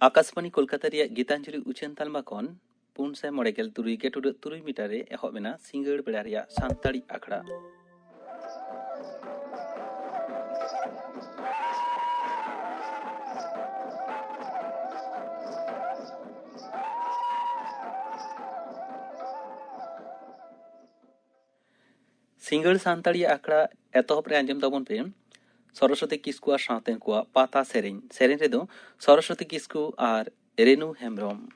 आकाशवाणी कोलकाता रिया गीतांजलि उचेन तालमा खन 493.3 मीटर एहब मेना सिंगड़ बेड़ा रिया सानताड़ी आखड़ा सिंगड़ सानताड़ी आखड़ा एतहब रे आंजम ताबन पे सरस्वती किस्कु आर सावतेन कुआ पाता सेरेन सेरेन रेदो सरस्वती किस्कु आर रेनु हेम्ब्रम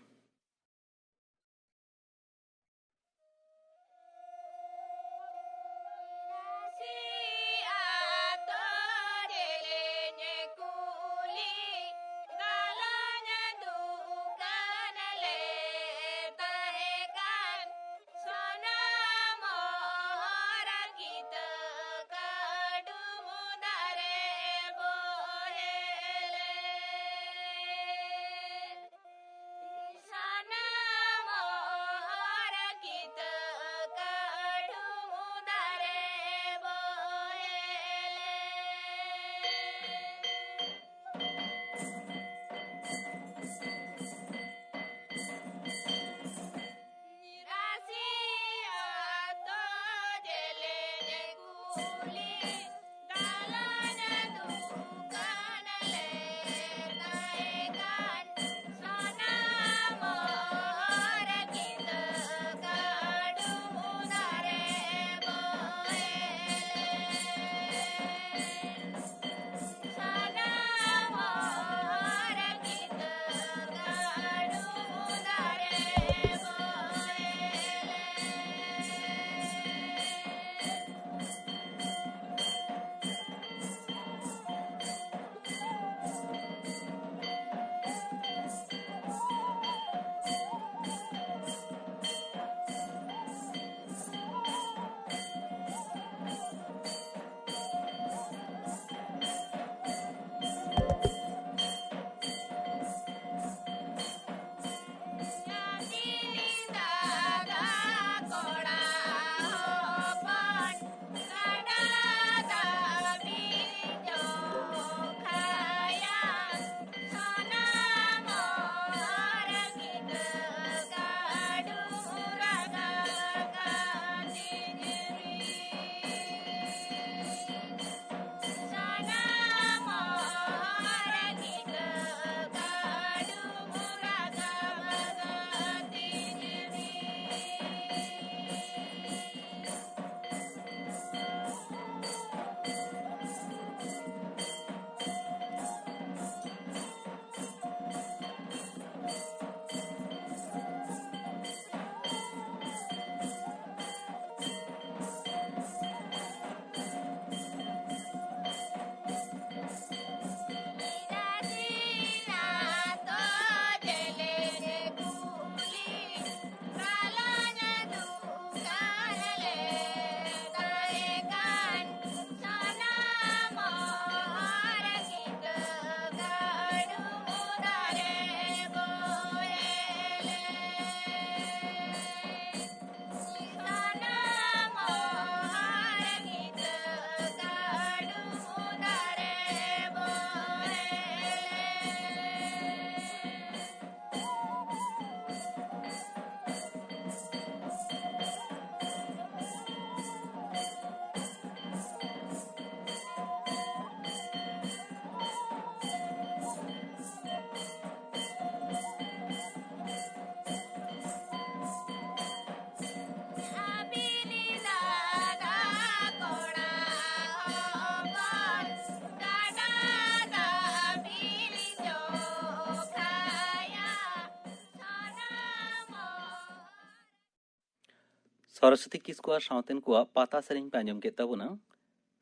सरस्वती किस्कु आर सावतेन कुआ पाता सेरेन पे आंजम केता बुना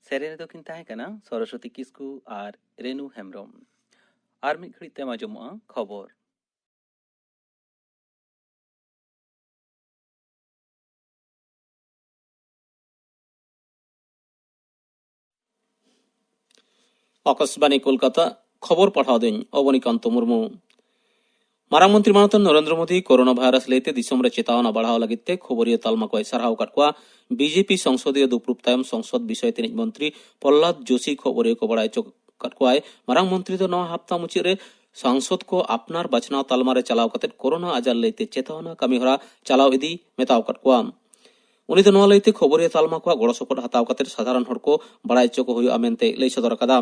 सेरेन रेदो किन ताहे कना सरस्वती किस्कु आर रेनु हेम्ब्रम आर मिद घड़ी ते आंजमोआ खबर आकाशवाणी कोलकाता खबर पढ़ाओ दिन अवनीकांत मुर्मू मारांग मंत्री मानतन नरेंद्र मोदी कोरोना भाइरस लेते दिसम रे चेतावना बढ़ाव लगिते खबरिया तालमा को सरहाव काटकुआ बीजेपी संसदीय दुप्रुप तायम संसद विषय मंत्री प्रहलाद जोशी खबरिया को बढ़ाई काटकुआ मारांग मंत्री तो नवा हफ्ता मुचिरे सांसद को अपनार बचनाव तालमारे चलाव कते कोरोना आजार लेते चेतावना कमीहरा चलाव इदी मेताव कट कोआ उनी दो लेते खबरिया तालमा को गड़ो सपोर्ट हताव कते साधारण हड़ को बड़ाई चो को हुआ मेनते लई सदर कदा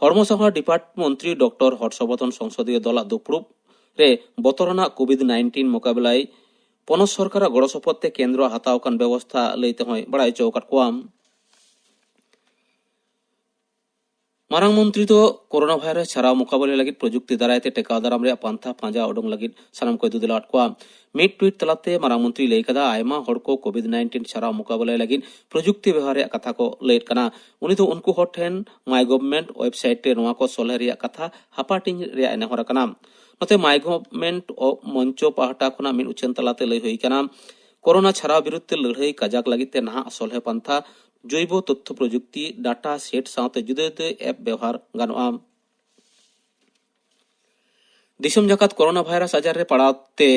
हड़मो साहार डिपार्टमेंट मंत्री डॉक्टर हर्षवर्धन संसदीय दल दुपुरुब रे बतरना कोविड-19 मोकाबिलाई पनत सरकार गड़ो सपोर्ट केंद्र हताव कान व्यवस्था लेते हय बड़ाई चो कट कोआ मारांग मंत्री तो कोरोना भाइरस छाड़ाव मुकाबले लगित प्रजुक्ति दारायते टेकाव दाराम रे पांथा पांजा उडुंग लगित सानाम को दुदलाट कोआ मिड ट्वीट तलाते मारांग मंत्री लई कदा आयमा हड़ को कोविड-19 छाड़ाव मुकाबले लगित प्रजुक्ति व्यवहार रे कथा को लेट कना उनी तो उनको हड़ ठेन माय गवर्नमेंट वेबसाइट रे नोआ को सोलह रे कथा हापाटिंग रे नेहर कना नते माय गवर्नमेंट मंचो पाहटा खुना मिन उचेन तलाते लई होई कना कोरोना छाड़ाव विरुद्ध लड़ाई काजाक लगित नाहा सोलह पंथा जैव तथ्य प्रजुक्ति डाटा सेट साथ जुदे जुदे एप व्यवहार गानोआ दिसम जकात कोरोना भाइरस आजार रे पड़ाते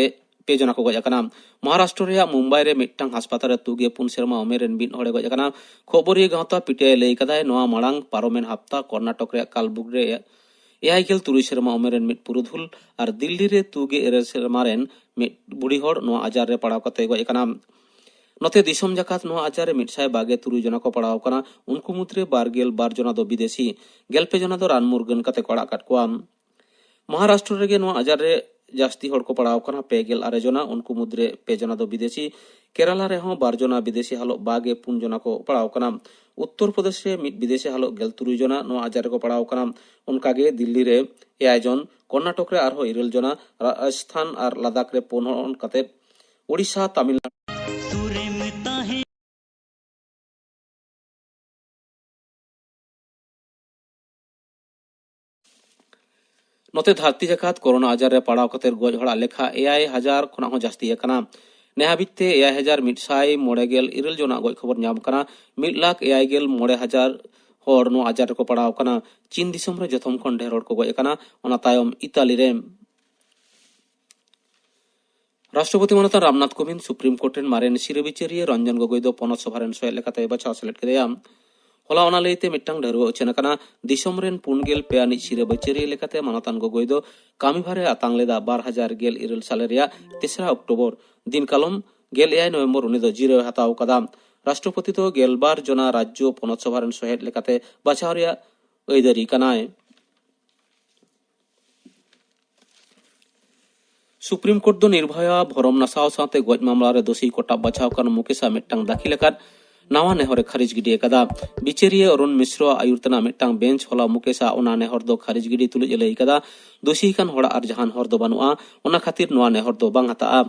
पे जना को गज कना महाराष्ट्र रे मुंबई रे मिट्टांग अस्पताल रे तुगे पुन सेरमा उमेरन बिन हड़े गज कना खबरिया गावता पिटिया लई कदाय नोआ मांग पारोमेन हफ्ता कर्नाटक रे कालबुग रे एयाइगेल तुरुई सेरमा उमेरन मिट पुरुधुल और दिल्ली रे तुगे एरे सेरमा रेन मिट बुढ़ी हड़ नोआ आजार रे पड़ाव कते गज कना नते दिसम जकात नोआ आजार रे मिटसाय बागे तुरुई जना को पड़ाव कना उनको मुद्रे बारगेल बार जना दो विदेशी गेलपे जना दो रान मुर्गन कते कड़ा कट कोआ महाराष्ट्र रे नोआ आजार रे जास्ती हड़ को पड़ाव कना पेगेल आरे जना उनको मुद्रे पे जना दो विदेशी केरला रे हों बार जना विदेशी हालो बागे पुन जना को पड़ाव कना उत्तर प्रदेश रे मिट विदेशी हालो गेल तुरुई जना नोआ आजार को पड़ाव कना उनकागे दिल्ली रे 9 जन कर्नाटक रे आरो 9 जना राजस्थान और लद्दाख रे 5 कते ओडिशा तमिलनाडु नोते धरती जकात कोरोना आजार रे पड़ाव कते गज हड़ा लेखा AI,000 खुना हो जास्ती कना नेहाबिते AI,100 मोड़ेगेल इरल जना गज खबर नाम कना 1,81,000 हड़ नो आजार को पड़ाव कना चीन दिसम रे जथम खन ढेर हड़ को गज कना ओना तायम इताली रे राष्ट्रपति मनता रामनाथ कोविंद सुप्रीम कोर्ट रेन मारेन सिरे बिचारिये रंजन गोगोई दो पनत सभारेन सोय लेकाते बचाव सेलेक्ट केदेया होला ओना लेते मिट्टांग ढेरवा उचेन कना दिसम रेन पुनगेल पेयानि सिरे बिचारिये लेकाते मानतान गोगोई दो कामी भारे आतांग लेदा 2000 साले रिया 3 अक्टोबर दिन कालम 9 नवंबर उनी दो जिरो हताव कदा राष्ट्रपति तो 12 जना राज्य पनत सभारेन सोय लेकाते बचाव रिया ओइदरी कनाय सुप्रीम कोर्ट दो निर्भया भरम नासाव साथे गज मामला रे दोषी कोटा बचाव कर मुकेशा मिट्टांग दाखिल लेकात नावा नेहरे खारिज गिडी कदा बिचारिये अरुण मिश्र आयुर्तना मिट्टांग बेंच होला मुकेशा ओना नेहर दो खारिज गिडी तुलु जलई कदा दोषी कान होड़ा आर जहान हर दो बानुआ ओना खातिर नोआ नेहर दो बांग हता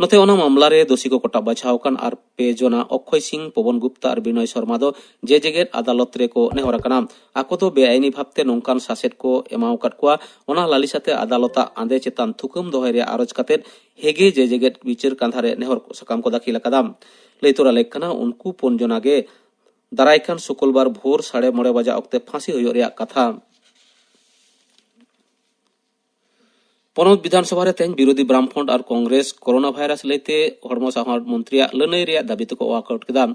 नते ओना मामला रे दोषी को कोटा बचाव कान आर पे जना अक्षय सिंह पवन गुप्ता और विनय शर्मा दो जे जेगेट अदालत रे को नेहर कना आको दो बेआईनी भाबते नोंकान सासेट को एमाव कट कोआ ओना लालिसाते अदालता आंदे चेतान थुकम दोहय रे आरज कते हेगे जे जेगेट विचार कांधारे नेहर सकाम को दाखिल कदा लेतोरा लेखना उनको 5 जना गे दारायकान शुक्रवार भोर 9:30 बजे अक्ते फांसी हुई रिया कथा पनत विधानसभा रे तेज विरोधी ब्राह्मण और कांग्रेस कोरोना भाइरस लेते हड़मो साहार मंत्री लनई रे दाबी को वाकआउट केदा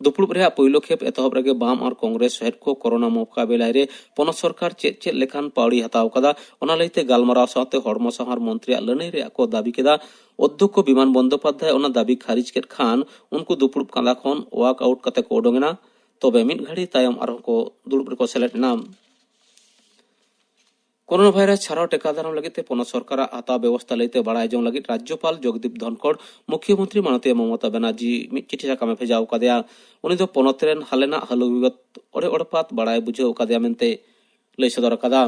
दुपुरुब रे पहिलो खेप एतहब रे बाम और कांग्रेस सहित को कोरोना मुकाबला रे पनत सरकार चेत लेखान पावड़ी हताव कदा ओना लेते गालमाराव साथे हड़मो साहार मंत्री लनई रे को दाबी केदा अध्यक्ष विमान बंदोपाध्याय ओना दाबी खारिज केत खान उनको दुपुरुब कांदा खन वाकआउट कते को ओडोंगना तबे मिद घड़ी तायम आरो को दुरुब रे को सेलेक्ट नाम कोरोना भाइरस छाड़ाव टेका दाराम लगिते पनत सरकार हता व्यवस्था लेते बड़ाई जंग लगित राज्यपाल जगदीप धनखड़ मुख्यमंत्री माननीय ममता बनर्जी मिद चिठी साकामे भेजाव कदेया उनी दो पनत रेन हालेना हलो विगत ओडे ओडपात बड़ाई बुझाव कदेया मेनते लई सदर कदा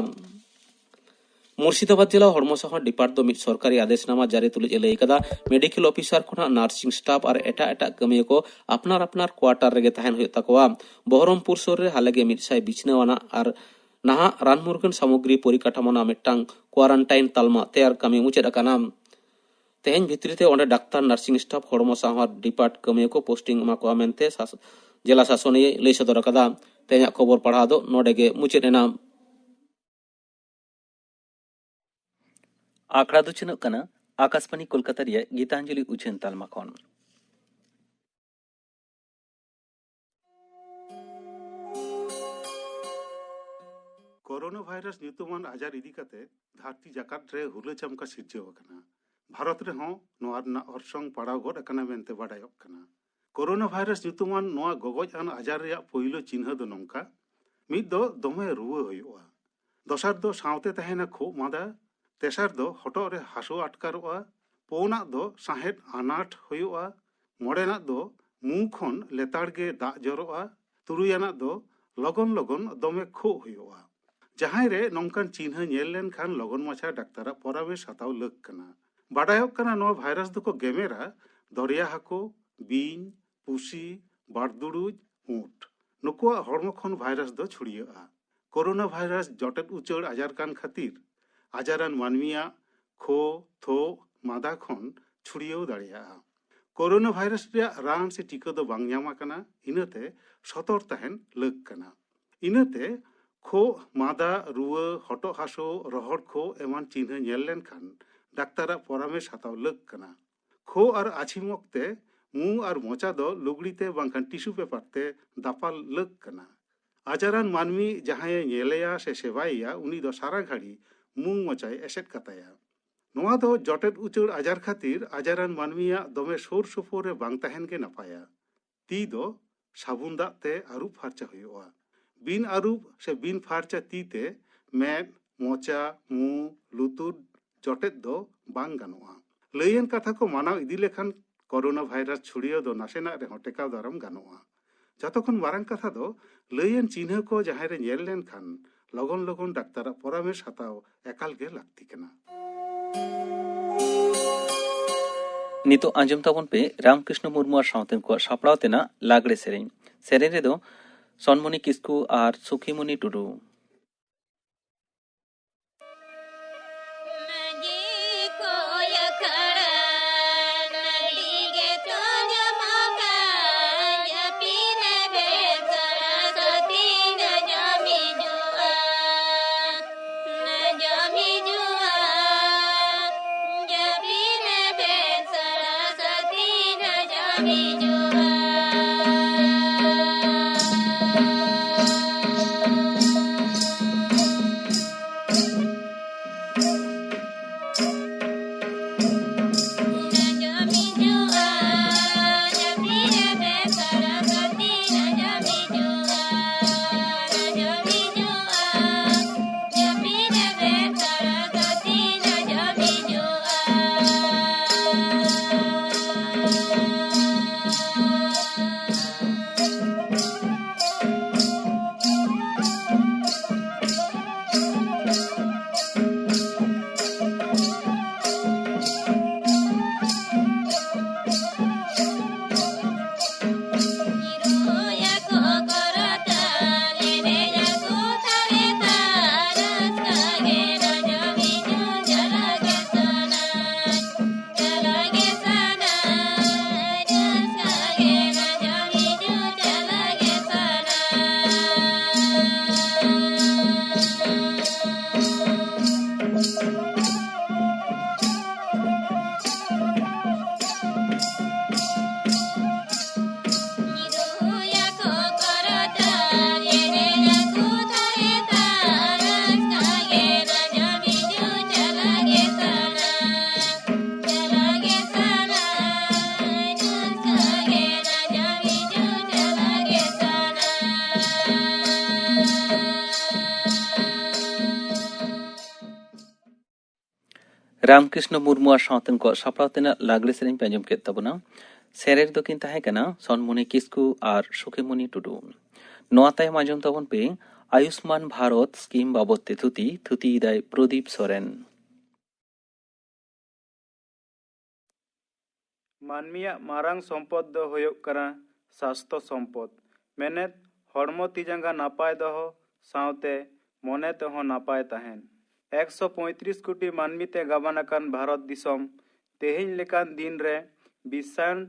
मुर्शिदाबाद जिला हड़मो साहा डिपार्ट दो मिद सरकारी आदेशनामा जारी तुलि लई कदा मेडिकल ऑफिसर खुना नार्सिंग स्टाफ और एटा एटा कमिया को अपनार अपनार क्वार्टर रेगे तहन हुई तकवा बहरमपुर सोर रे हालेगे मिदसाय बिछनावाना और नाहा रान मुर्गन सामग्री परिकाठामोना मिट्टांग क्वारंटाइन तालमा तैयार कमी मुचेद अकाना तेहेन भित्रीते ओंडे डाक्तार नार्सिंग स्टाफ हड़मो साहा डिपार्ट कमिया को पोस्टिंग मा को मेनते जिला शासनिये लई सदर कदा तेहेन खबर पढ़ा दो नोडेगे मुचेद एना आंकड़ा दो चिन्ह कना आकाशवाणी कोलकाता रिया गीतांजलि उछेन तालमा खन कोरोना भाइरस ᱧᱩᱛᱩᱢᱟᱱ ᱟᱡᱟᱨ ᱤᱫᱤ ᱠᱟᱛᱮ ᱫᱷᱟᱹᱨᱛᱤ ᱡᱟᱠᱟᱛ ᱨᱮ ᱦᱩᱞᱟᱹ ᱪᱟᱢᱠᱟ ᱥᱤᱨᱡᱟᱹᱣ ᱟᱠᱟᱱᱟ। ᱵᱷᱟᱨᱚᱛ ᱨᱮᱦᱚᱸ ᱱᱚᱣᱟ ᱨᱮᱱᱟᱜ ᱚᱨᱥᱚᱝ ᱯᱟᱲᱟᱣ ᱜᱚᱫ ᱟᱠᱟᱱᱟ ᱢᱮᱱᱛᱮ ᱵᱟᱰᱟᱭᱚᱜ ᱠᱟᱱᱟ। कोरोना भाइरस ᱧᱩᱛᱩᱢᱟᱱ ᱱᱚᱣᱟ ᱜᱚᱜᱚᱡ ᱟᱱ ᱟᱡᱟᱨ ᱨᱮᱭᱟᱜ ᱯᱳᱭᱞᱳ ᱪᱤᱱᱦᱟᱹ ᱫᱚ ᱱᱚᱝᱠᱟ। ᱢᱤᱫ ᱫᱚ ᱫᱚᱢᱮ ᱨᱩᱣᱟᱹ ᱦᱩᱭᱩᱜᱼᱟ। ᱫᱚᱥᱟᱨ ᱫᱚ ᱥᱟᱶᱛᱮ ᱛᱟᱦᱮᱱᱟ ᱠᱷᱩᱜ ᱢᱟᱸᱫᱟ। ᱛᱮᱥᱟर ᱫᱚ ᱦᱚᱴᱚᱜ ᱨᱮ ᱦᱟᱹᱥᱩ ᱟᱴᱠᱟᱨᱚᱜᱼᱟ। ᱯᱩᱱᱟᱜ ᱫᱚ ᱥᱟᱸᱦᱮᱫ ᱟᱱᱟᱴ ᱦᱩᱭᱩᱜᱼᱟ। ᱢᱚᱬᱮᱱᱟᱜ ᱫᱚ ᱢᱩ ᱠᱷᱚᱱ ᱞᱮᱛᱟᱲ ᱜᱮ ᱫᱟᱜ ᱡᱚᱨᱚᱜᱼᱟ। ᱛᱩᱨᱩᱭᱟᱱᱟᱜ ᱫᱚ ᱞᱚᱜᱚᱱ ᱞᱚᱜᱚᱱ ᱫᱚᱢᱮ ᱠᱷᱩᱜ ᱦᱩᱭᱩᱜᱼᱟ। ᱡᱟᱦᱟᱸᱭ ᱨᱮ ᱱᱚᱝᱠᱟᱱ ᱪᱤᱱᱦᱟᱹ ᱧᱮᱞ ᱞᱮᱱᱠᱷᱟन ᱞᱚᱜᱚᱱ ᱢᱟᱪᱷᱟ ᱰᱟᱠᱛᱟᱨᱟᱜ ᱯᱚᱨᱟᱢᱮᱥ ᱦᱟᱛᱟᱣ ᱞᱟᱹᱠ ᱠᱟᱱᱟ। ᱵᱟᱰᱟᱭᱚᱜ ᱠᱟᱱᱟ ᱱᱚᱣᱟ ᱵᱷᱟइरास ᱫᱚᱠᱚ ᱜᱮᱢᱮᱨᱟ ᱫᱚᱨᱭᱟ ᱦᱟᱹᱠᱩ, ᱵᱤᱧ, ᱯᱩᱥᱤ, ᱵᱟᱲᱫᱩᱲᱩᱡ, ᱩᱸᱴ ᱱᱩᱠᱩᱣᱟᱜ ᱦᱚᱲᱢᱚ ᱠᱷᱚᱱ ᱵᱷᱟइरास ᱫᱚ ᱪᱷᱩᱲᱤᱭᱟᱹᱜᱼᱟ। कोरोना भाइरास जटेद उचाड़ आजार कान खातिर आजारान मानमिया खो थो मादा खन छुड़ियाव दाड़ियागा। कोरोना भाइरास रे रान से टीका दो बांग ᱧᱟᱢ ᱟᱠᱟᱱᱟ इनते सतर तहन लग कना। इनते खो मादा रुआ हटो हासो रहड़ खो एमान चिन्ह ñेल लेनखान डाक्तारा परामर्श हाताव लग कना। खो और आछिम वक्ते मुंह और मोचा दो लुगड़ीते बांखान टिश्यू पेपर ते दापाल लग कना। आजारान मानमी जहां ñेलेया से सेवाया उनी दो सारा घड़ी मुंह मोचाय एसेट कताया। नोआ दो जटेद उचाड़ आजार खातिर आजारान मानमिया दमे सुर सुपुर रे बांग तहन के नपाया। ती दो साबुन दाग ते आरुब फारचा हुयुआ। बिन आरुब से बिन फारचा ती ते मेद मोचा मुंह लुतुर जटेद दो बांग गानोआ। लयन कथा को मानाव इदी लेखान कोरोना भाइरास छुड़ियो दो नासेना रे टेकाव दाराम गानोआ। जतखन मारांग कथा दो लयन चिन्ह को जहां रे ñेल लेनखान लगन लगन डाक्तारा परामर्श हाताव एकाल गे लाक्ति कना। नितो आंजम ताबन पे रामकृष्ण मुर्मू और सावतेन को सापड़ाव तेना लागड़े सेरेñ सेरेñ रे दो सनमणि किस्कू और सुखीमणि टुडू। रामकृष्ण मुर्मू और सावतेन को सापड़ाव तेना लागड़े सेरेñ पे आंजम केत ताबोना। सेरेñ दो किन ताहे कना सनमणि किस्कू और सुखीमणि टुडू। नोआ तायम आंजम ताबन पे आयुष्मान भारत स्कीम बाबद ते थुती इदाय प्रदीप सोरेन। मानमिया मारांग सम्पद दो होयोग कना स्वास्थ्य सम्पद मेनेत हड़मो तिजांगा नापाय दहो सावते मने तेहो नापाय ताहेन। 135 कोटी मानमी ते गाबानाकान भारत दिसम तेहिन लेकान दिन रे विषाण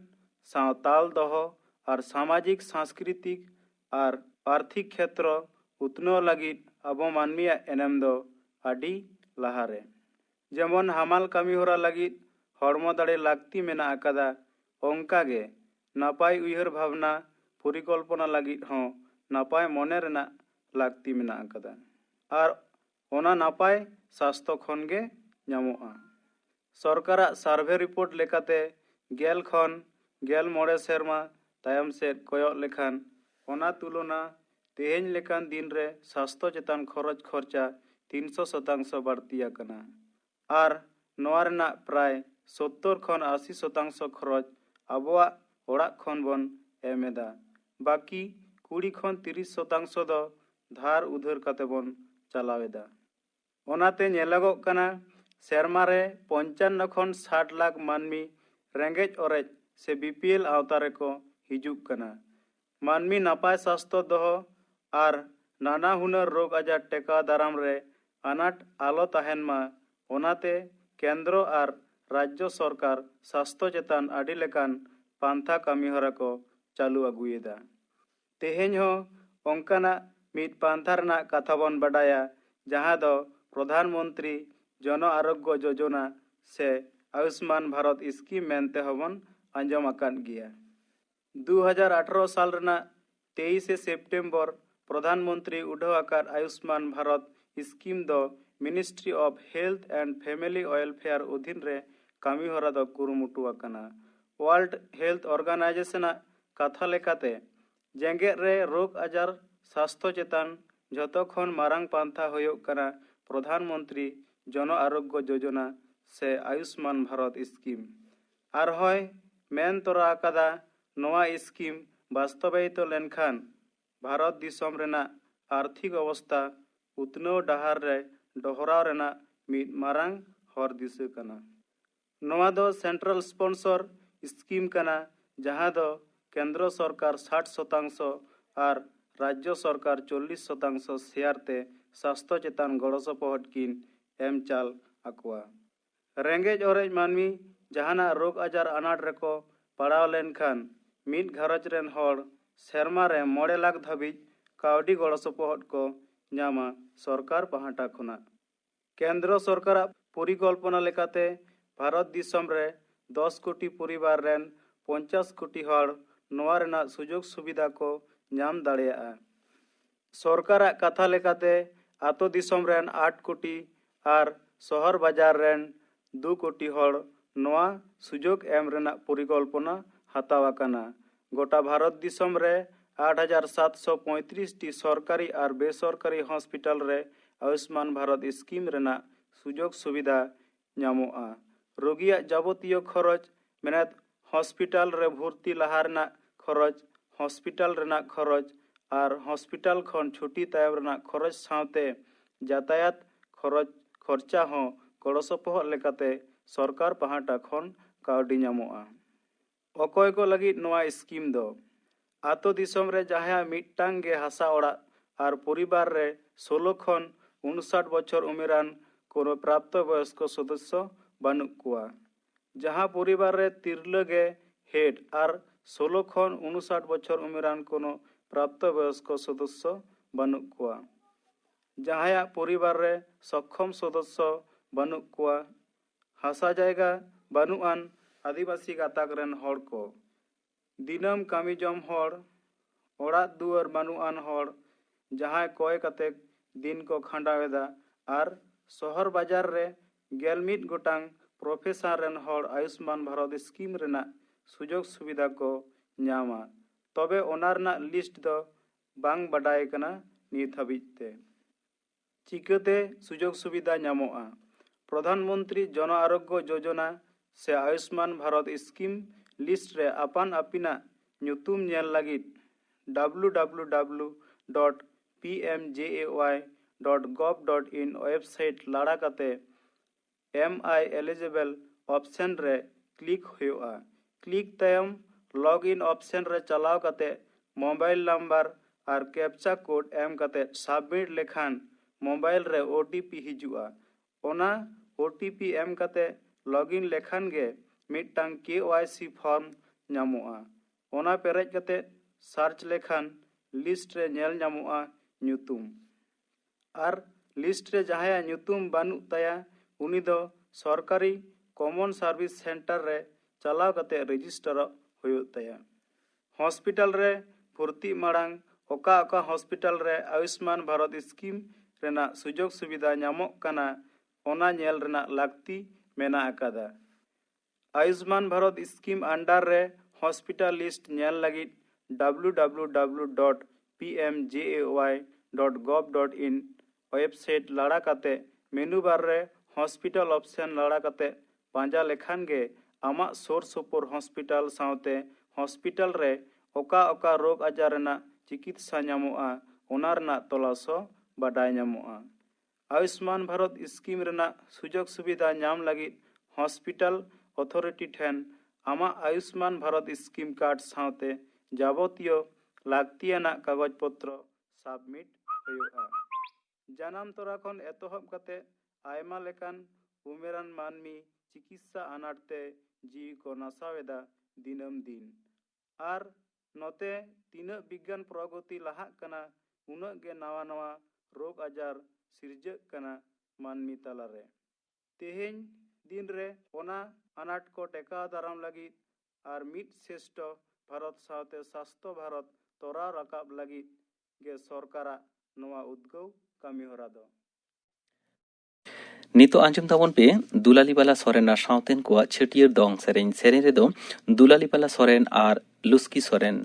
सावताल दहो और सामाजिक सांस्कृतिक और आर्थिक क्षेत्र उतनो लगित अबो मानमिया एनेम दो आडी लाहारे। जेमन हामाल कामी होरा लगित हड़मो दाड़े लागती मेना आकादा ओंकागे नापाय उयहर भावना परिकल्पना लगित हों नापाय मने रेना लागती मेना आकादा। ᱟᱨ ᱚᱱᱟ ᱱᱟᱯᱟᱭ ᱥᱟᱥᱛᱷᱚ ᱠᱷᱚᱱ ᱜᱮ ᱧᱟᱢᱚᱜᱼᱟ। ᱥᱚᱨᱠᱟᱨᱟᱜ ᱥᱟᱨᱵᱷᱮ ᱨᱤᱯᱳᱨᱴ ᱞᱮᱠᱟᱛᱮ 10 ᱠᱷᱚᱱ 15 ᱥᱮᱨᱢᱟ ᱛᱟᱭᱚᱢ ᱥᱮᱫ ᱠᱚᱭᱚᱜ ᱞᱮᱠᱷᱟᱱ ᱚᱱᱟ ᱛᱩᱞᱚᱱᱟ ᱛᱮᱦᱮᱧ ᱞᱮᱠᱟᱱ ᱫᱤᱱ ᱨᱮ ᱥᱟᱥᱛᱷᱚ ᱪᱮᱛᱟᱱ ᱠᱷᱚᱨᱚᱪ ᱠᱷᱚᱨᱪᱟ 300% ᱵᱟᱹᱲᱛᱤ ᱟᱠᱟᱱᱟ। ᱟᱨ ᱱᱚᱣᱟ ᱨᱮᱱᱟᱜ ᱯᱨᱟᱭ 70 ᱠᱷᱚᱱ 80% ᱠᱷᱚᱨᱚᱪ ᱟᱵᱚᱣᱟᱜ ᱚᱲᱟᱜ ᱠᱷᱚᱱ ᱵᱚᱱ ᱮᱢ ᱮᱫᱟ। ᱵᱟᱹᱠᱤ 20 ᱠᱷᱚᱱ 30% ᱫᱚ ᱫᱷᱟᱨ ᱩᱫᱷᱟᱹᱨ ᱠᱟᱛᱮ ᱵᱚᱱ ᱪᱟᱞᱟᱣ ᱮᱫᱟ। ᱚᱱᱟᱛᱮ ᱧᱮᱞᱚᱜᱚᱜ ᱠᱟᱱᱟ ᱥᱮᱨᱢᱟ ᱨᱮ 55 ᱠᱷᱚᱱ 60 ᱞᱟᱠᱷ ᱢᱟᱹᱱᱢᱤ ᱨᱮᱸᱜᱮᱡ ᱚᱨᱮᱡ ᱥᱮ BPL ᱟᱣᱛᱟ ᱨᱮᱠᱚ ᱦᱤᱡᱩᱜ ᱠᱟᱱᱟ। ᱢᱟᱹᱱᱢᱤ ᱱᱟᱯᱟᱭ ᱥᱟᱥᱛᱷᱚ ᱫᱚᱦᱚ ᱟᱨ ᱱᱟᱱᱟ ᱦᱩᱱᱟᱹᱨ ᱨᱳᱜᱽ ᱟᱡᱟᱨ ᱴᱮᱠᱟᱣ ᱫᱟᱨᱟᱢ ᱨᱮ ᱟᱱᱟᱴ ᱟᱞᱚ ᱛᱟᱦᱮᱱ ᱢᱟ ᱚᱱᱟᱛᱮ ᱠᱮᱱᱫᱨᱚ ᱟᱨ ᱨᱟᱡᱽᱡᱚ ᱥᱚᱨᱠᱟর ᱥᱟᱥᱛᱷᱚ ᱪᱮᱛᱟᱱ ᱟᱹᱰᱤ ᱞᱮᱠᱟᱱ ᱯᱟᱱᱛᱷᱟ ᱠᱟᱹᱢᱤᱦᱚᱨᱟ ᱠᱚ ᱪᱟᱹᱞᱩ ᱟᱹᱜᱩᱭᱮᱫᱟ। ᱛᱮᱦᱮᱧ ᱦᱚᱸ ᱚᱱᱠᱟᱱᱟᱜ ᱢᱤᱫ ᱯᱟᱱᱛᱷᱟ ᱨᱮᱱᱟᱜ ᱠᱟᱛᱷᱟ ᱵᱚᱱ ᱵᱟᱰᱟᱭᱟ ᱡᱟᱦᱟᱸ ᱫᱚ ᱯᱨᱚᱫᱷᱟᱱ ᱢᱚᱱᱛᱨᱤ ᱡᱚᱱ ᱟᱨᱳᱜᱽᱜᱚ ᱡᱳᱡᱚᱱᱟ ᱥᱮ আয়ুষ্মান ভারত স্কিম ᱢᱮᱱᱛᱮ হবন ᱟᱸᱡᱚম ᱟᱠᱟᱫ ᱜᱮᱭᱟ। 2018 ᱥᱟᱞ ᱨᱮᱱᱟᱜ 23 সেপ্টেম্বর প্রধান মন্ত্রী উঠাও আকার আয়ুষ্মান ভারত স্কিম ᱫᱚ ministry of health and family welfare অধীন ᱨᱮ ᱠᱟᱹᱢᱤ ᱦᱚᱨᱟ ᱫᱚ ᱠᱩᱨᱩᱢᱩᱴᱩ ᱟᱠᱟᱱᱟ। ওয়ার্ল্ড হেলথ অর্গানাইজেশনাᱜ ᱠᱟᱛᱷᱟ ᱞᱮᱠᱟᱛᱮ ᱡᱮᱜᱮᱫ ᱨᱮ ᱨᱳᱜᱽ ᱟᱡᱟᱨ ᱥᱟᱥᱛᱷᱚ ᱪᱮᱛᱟᱱ ᱡᱷᱚᱛᱚ ᱠᱷᱚᱱ ᱢᱟᱨᱟᱝ ᱯᱟᱱᱛᱷᱟ ᱦᱩᱭᱩᱜ ᱠᱟᱱᱟ ᱯᱨᱚᱫᱷᱟᱱ ᱢᱚᱱᱛᱨᱤ জন আরোগ্য যোজনা ᱥᱮ আয়ুষ্মান ভারত স্কিম। ᱟᱨᱦᱚᱸᱭ ᱢᱮᱱ ᱛᱚᱨᱟ ᱟᱠᱟᱫᱟ ᱱᱚᱣᱟ স্কিম বাস্তবায়িত লেনখান ভারত দিশᱚᱢ ᱨᱮᱱᱟᱜ ᱟᱨᱛᱷᱤᱠ অবস্থা উতᱱᱟᱹᱣ ᱰᱟᱦᱟᱨ ᱨᱮ ᱰᱚᱦᱨᱟᱣ ᱨᱮᱱᱟᱜ ᱢᱤᱫ ᱢᱟᱨᱟᱝ ᱦᱚᱨ ᱫᱤᱥᱟᱹ ᱠᱟᱱᱟ। ᱱᱚᱣᱟ ᱫᱚ ᱥᱮᱱᱴᱨᱟᱞ ᱥᱯᱚᱱᱥᱚᱨ স্কিম ᱠᱟᱱᱟ ᱡᱟᱦᱟᱸ ᱫᱚ কেন্দ্র সরকার 60% আর রাজ্য সরকার 40% শেয়ার তে স্বাস্থ্য চেতান গড় সপᱚᱦᱚᱫ ᱠᱤᱱ ᱮᱢ ᱪᱟᱞ ᱟᱠᱚᱣᱟ। ᱨᱮᱸᱜᱮᱡ ᱚᱨᱮᱡ ᱢᱟᱹᱱᱢᱤ ᱡᱟᱦᱟᱱᱟᱜ ᱨᱳᱜᱽ ᱟᱡᱟᱨ ᱟᱱᱟᱴ ᱨᱮᱠᱚ ᱯᱟᱲᱟᱣ ᱞᱮᱱᱠᱷᱟᱱ ᱢᱤᱫ ᱜᱷᱟᱨᱚᱸᱡᱽ ᱨᱮᱱ ᱦᱚᱲ ᱥᱮᱨᱢᱟ ᱨᱮ 5 ᱞᱟᱠᱷ ᱫᱷᱟᱹᱵᱤᱡ ᱠᱟᱹᱣᱰᱤ ᱜᱚᱲᱚ ᱥᱚᱯᱚᱦᱚᱫ ᱠᱚ ᱧᱟᱢᱟ ᱥᱚᱨᱠᱟর ᱯᱟᱦᱴᱟ ᱠᱷᱚᱱᱟᱜ। কেন্দ্র সরকারাᱜ পরিকল্পনা লেᱠᱟᱛᱮ ভারত দিশᱚᱢ ᱨᱮ 10 কোটি পরিবার ᱨᱮᱱ 50 কোটি হড় ᱱᱚᱣᱟ ᱨᱮᱱᱟᱜ ᱥᱩᱡᱳᱜᱽ ᱥᱩᱵᱤᱫᱷᱟ ᱠᱚ ᱧᱟᱢ ᱫᱟᱲᱮᱭᱟᱜᱼᱟ। ᱥᱚᱨᱠᱟᱨᱟᱜ ᱠᱟᱛᱷᱟ ᱞᱮᱠᱟᱛᱮ ᱟᱛᱳ ᱫᱤᱥᱚᱢ ᱨᱮᱱ 8 কোটি ᱟᱨ ᱥᱚᱦᱚᱨ ᱵᱟᱡᱟᱨ ᱨᱮᱱ 2 কোটি হড় ᱱᱚᱣᱟ সুযোগ এম ᱨᱮᱱᱟᱜ পরিকল্পনা হাতাও আকানা। গোটা ভারত দিশᱚᱢ রে 8735টি সরকারি আর বেসরকারি হসপিটাল রে আয়ুষ্মান ভারত স্কিম রেনাᱜ সুযোগ সুবিধা ᱧᱟᱢᱚᱜᱼᱟ। ᱨᱳᱜᱤᱭᱟᱜ ᱡᱟᱵᱚᱛᱤᱭᱚ ᱠᱷᱚᱨᱚᱪ ᱢᱮᱱᱮᱫ ᱦᱚᱥᱯᱤᱴᱟᱞ ᱨᱮ ᱵᱷᱚᱨᱛᱤ ᱞᱟᱦᱟ ᱨᱮᱱᱟᱜ ᱠᱷᱚᱨᱚᱪ, ᱦᱚᱥᱯᱤᱴᱟᱞ ᱨᱮᱱᱟᱜ ᱠᱷᱚᱨᱚᱪ ᱟᱨ ᱦᱚᱥᱯᱤᱴᱟᱞ ᱠᱷᱚᱱ ᱪᱷᱩᱴᱤ ᱛᱟᱭᱚᱢ ᱨᱮᱱᱟᱜ ᱠᱷᱚᱨᱚᱪ ᱥᱟᱶᱛᱮ ᱡᱟᱛᱟᱭᱟᱛ ᱠᱷᱚᱨᱪᱟ ᱦᱚᱸ ᱜᱚᱲᱚ ᱥᱚᱯᱚᱦᱚᱫ ᱞᱮᱠᱟᱛᱮ ᱥᱚᱨᱠᱟর ᱯᱟᱦᱴᱟ ᱠᱷᱚᱱ ᱠᱟᱹᱣᱰᱤ ᱧᱟᱢᱚᱜᱼᱟ। ᱚᱠᱚᱭ ᱠᱚ ᱞᱟᱹᱜᱤᱫ ᱱᱚᱣᱟ ᱥᱠᱤᱢ ᱫᱚ? ᱟᱛᱳ ᱫᱤᱥᱚᱢ ᱨᱮ ᱡᱟᱦᱟᱸᱭᱟᱜ ᱢᱤᱫᱴᱟᱝ ᱜᱮ ᱦᱟᱥᱟ ᱚᱲᱟᱜ ᱟᱨ ᱯᱚরিবার ᱨᱮ 16 ᱠᱷᱚᱱ 59 বছর উমেরান কোনো প্রাপ্ত বয়স্ক সদস্য বানুক কোয়া। ᱡᱟᱦᱟᱸ ᱯᱚরিবার ᱨᱮ ᱛᱤᱨᱞᱟᱹ ᱜᱮ হেড আর 16 ᱠᱷᱚᱱ 59 বছর উমেরান কোনো প্রাপ্ত বয়স্ক সদস্য বানুক কোয়া। ᱡᱟᱦᱟᱸᱭᱟᱜ ᱯᱚরিবার ᱨᱮ সক্ষম সদস্য বানুক কোয়া। হাসা জায়গা বানুআন আদিবাসী গাতাক রেন হড় কো। দিনম কামি জম হড়, ᱚᱲᱟᱜ ᱫᱩᱣᱟᱹᱨ ᱵᱟᱹᱱᱩᱜᱼᱟᱱ ᱦᱚᱲ ᱡᱟᱦᱟᱸᱭ ᱠᱚᱭ ᱠᱟᱛᱮ ᱫᱤᱱ ᱠᱚ ᱠᱷᱟᱸᱰᱟᱣ ᱮᱫᱟ ᱟᱨ ᱥᱚᱦᱚᱨ ᱵᱟᱡᱟᱨ ᱨᱮ 11 ᱜᱚᱴᱟᱝ ᱯᱨᱚᱯᱷᱮᱥᱚᱱ ᱨᱮᱱ ᱦᱚᱲ আয়ুষ্মান ভারত স্কিম ᱨᱮᱱᱟᱜ সুযোগ সুবিধা ᱠᱚ ᱧᱟᱢᱟ। ᱛᱚᱵᱮ ᱚᱱᱟ ᱨᱮᱱᱟᱜ ᱞᱤᱥᱴ ᱫᱚ ᱵᱟᱝ ᱵᱟᱰᱟᱭ ᱠᱟᱱᱟ ᱱᱤᱛ ᱦᱟᱹᱵᱤᱡ ᱛᱮ। চিকাতে সুযোগ সুবিধা ᱧᱟᱢᱚᱜᱼᱟ? প্রধান মন্ত্রী জন আরোগ্য যোজনা ᱥᱮ আয়ুষ্মান ভারত স্কিম লিস্ট রে আপান আপিনাᱜ ᱧᱩᱛᱩᱢ ᱧᱮᱞ ᱞᱟᱹᱜᱤᱫ www.pmjay.gov.in ওয়েবসাইট ᱞᱟᱲᱟ ᱠᱟᱛᱮ MI eligible অপশন রে ক্লিক ᱦᱩᱭᱩᱜᱼᱟ। ক্লিক ᱛᱟᱭᱚᱢ লগ ইন অপশন রে চালাও ᱠᱟᱛᱮ মোবাইল নাম্বার আর ক্যাপচা কোড এম ᱠᱟᱛᱮ সাবমিট লেখান মোবাইল রে OTP হিজুᱜᱼᱟ। ᱚᱱᱟ OTP এম ᱠᱟᱛᱮ লগ ইন লেখান গে ᱢᱤᱫᱴᱟᱝ KYC ফর্ম ᱧᱟᱢᱚᱜᱼᱟ। ᱚᱱᱟ ᱯᱮᱨᱮᱡ ᱠᱟᱛᱮ সার্চ লেখান লিস্ট রে ᱧᱮᱞ ᱧᱟᱢᱚᱜᱼᱟ ᱧᱩᱛᱩᱢ। আর লিস্ট রে ᱡᱟᱦᱟᱸᱭᱟᱜ ᱧᱩᱛᱩᱢ ᱵᱟᱹᱱᱩᱜ ᱛᱟᱭᱟ ᱩᱱᱤ ᱫᱚ ᱥᱚᱨᱠᱟরি কমন সার্ভিস সেন্টার রে চালাও ᱠᱟᱛᱮ রেজিস্ᱴᱟᱨᱚᱜ ᱦᱩᱭᱩᱜ ᱛᱟᱭᱟ। হসপিটাল রে ভর্তি মাᱲᱟᱝ ᱚᱠᱟ ᱦᱚᱥᱯᱤᱴᱟᱞ ᱨᱮ আয়ুষ্মান ভারত স্কিম ᱨᱮᱱᱟᱜ ᱥᱩᱡᱳᱜᱽ ᱥᱩᱵᱤᱫᱷᱟ ᱧᱟᱢᱚᱜ ᱠᱟᱱᱟ ᱚᱱᱟ ᱧᱮᱞ ᱨᱮᱱᱟᱜ ᱞᱟᱹᱠᱛᱤ ᱢᱮᱱᱟᱜ ᱟᱠᱟᱫᱟ। आयुष्मान भारत स्कीम अंडर रे हॉस्पिटल लिस्टᱧᱮᱞ ᱞᱟᱹᱜᱤᱫ www.pmjay.gov.in वेबसाइट लाड़ा काते मेनू बार रे हॉस्पिटल ऑप्शन लाड़ा काते पांजा लेखान गे आमा सोर सुपुर हॉस्पिटल साउते हॉस्पिटल रे ओका ओका रोग आजार रना चिकित्सा ᱧᱟᱢᱚᱜᱼᱟ ओना रना तलाशो बाडाय ᱧᱟᱢᱚᱜᱼᱟ। आयुष्मान भारत स्कीम रना सुजोग सुविधा ᱧᱟᱢ ᱞᱟᱹᱜᱤᱫ हॉस्पिटल अथॉरिटी ठेन आमा आयुष्मान भारत स्कीम कार्ड साउते जाबतियो लाक्तियाना कागज पत्र सबमिट हुयुआ। जानाम तोरा खन एतोहब काते आयमा लेकान उमेरान मानमी चिकित्सा अनाटते जीवी को नासावेदा दिनम दिन आर नोते तीना विज्ञान प्रगति लाहाक कना उनग गे नवा नवा रोग आजार सिरजक कना मानमी तालारे। तेहेन दिन रे ओना अनाट को टेका दाराम लगी आर मिट श्रेष्ठ भारत साउते स्वास्थ्य भारत तोरा रकाब लगी गे सरकारा नवा उद्गव कामी होरा दो। नितो आंजम ताबन पे दुलाली बाला सोरेन आर साउतेन को छेटियर दंग सेरेन सेरेन रेदो दुलाली बाला सोरेन आर लुस्की सोरेन।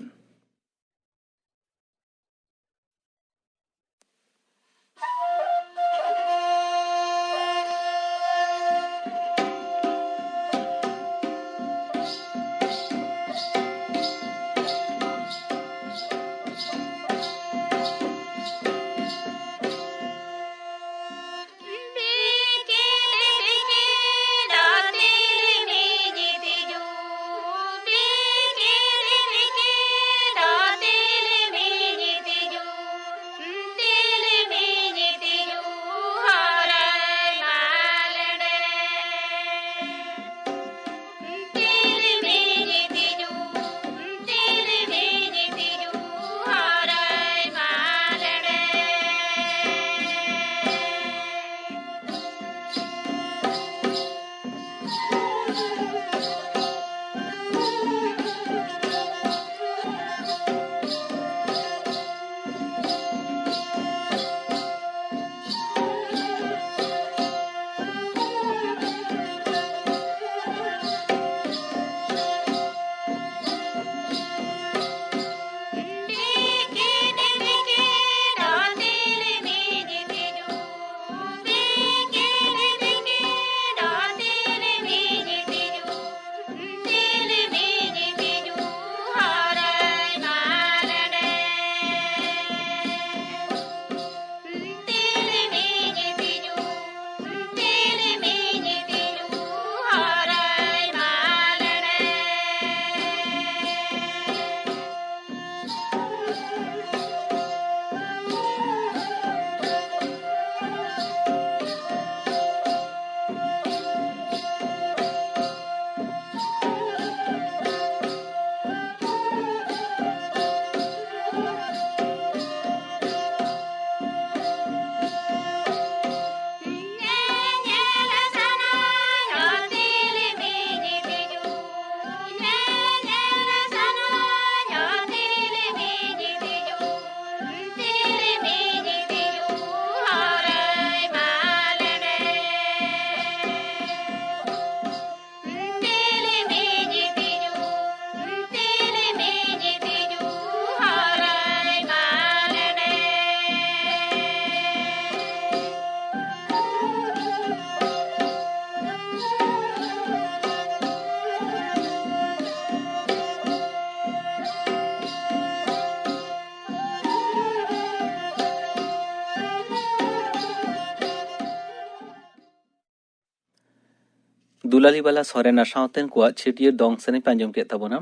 दुलाली बाला सोरेन आर साउतेन को छेटियर दंग सेरेन पांजम के तबोना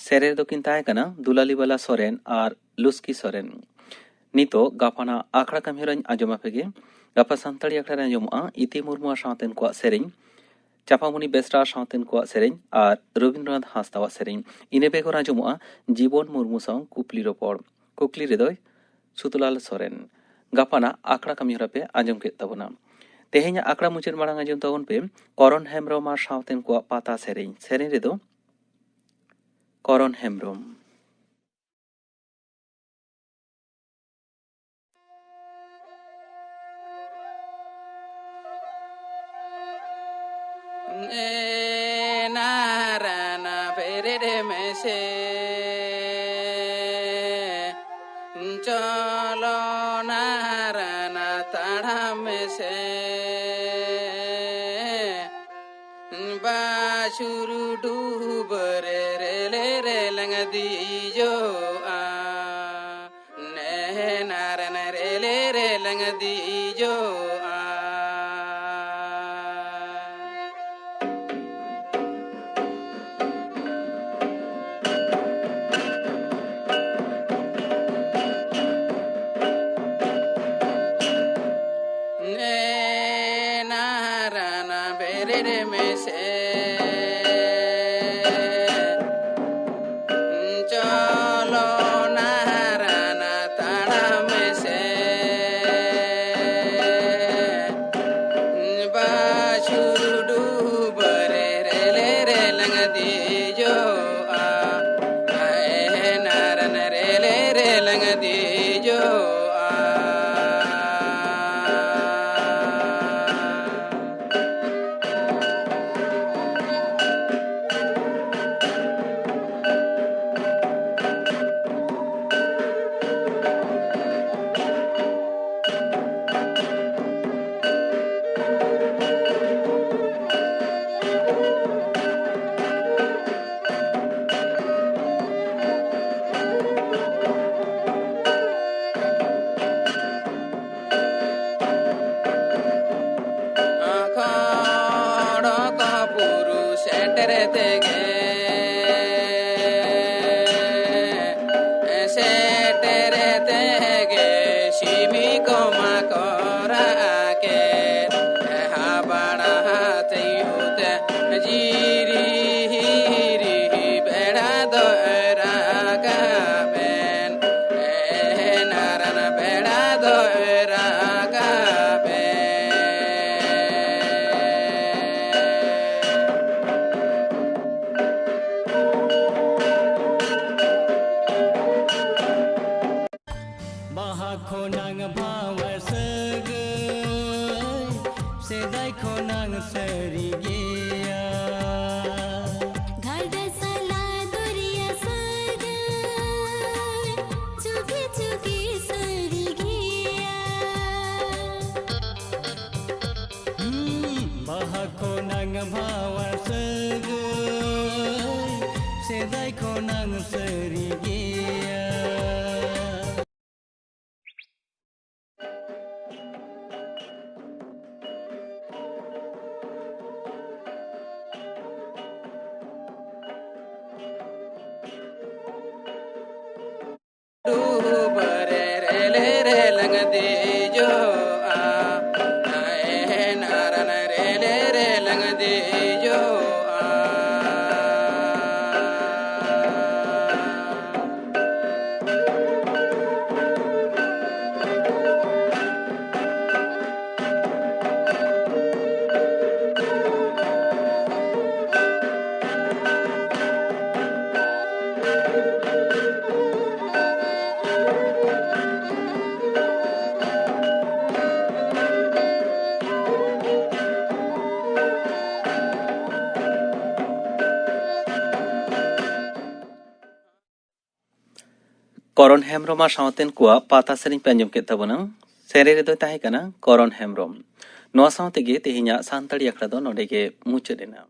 सेरे दो किन ताहे कना दुलाली बाला सोरेन आर लुस्की सोरेन। नितो गापाना आखड़ा कामिरन आजमा पेगे गापा संताड़ी आखड़ा आजमा इति मुर्मु साउतेन को सेरेन चापामुनि बेसरा साउतेन को सेरेन आर रविंद्रनाथ हांसदा सेरेन इने बेगर आजमा जीवन मुर्मु साउ कुपली रोपड़ कुकली रेदय सुतलाल सोरेन गापाना आखड़ा कामिरा पे आजम के तबोना। तेहेኛ आकड़ा मुचाद मांग आंजम ताबन पे करण हेम्ब्रम आर साउतेन को पाता सेरेन सेरेन रेदो करण Hembrom. narana perere mese cholo narana tadha mese basuru dubare rele relanga dijo a ne narana rele relanga dijo a narana berere mese cholo narana tana mese basuru bare rele relanga dijo a narana rele relanga dijo a khonang bawa segai sedai khonang serigia घाटे सला दुरिया सगाई चुकी चुकी सरी गिया baha khonang bawa segai sedai khonang serigia bare rele relanga dijo a narana rele relanga dijo a Koron Hemrom ar sawaten kuwa pata sering penjom ket tabona sere redo tahe kana Koron Hemrom. Noa sawte ge tehinya santari akra do node ge muchedena.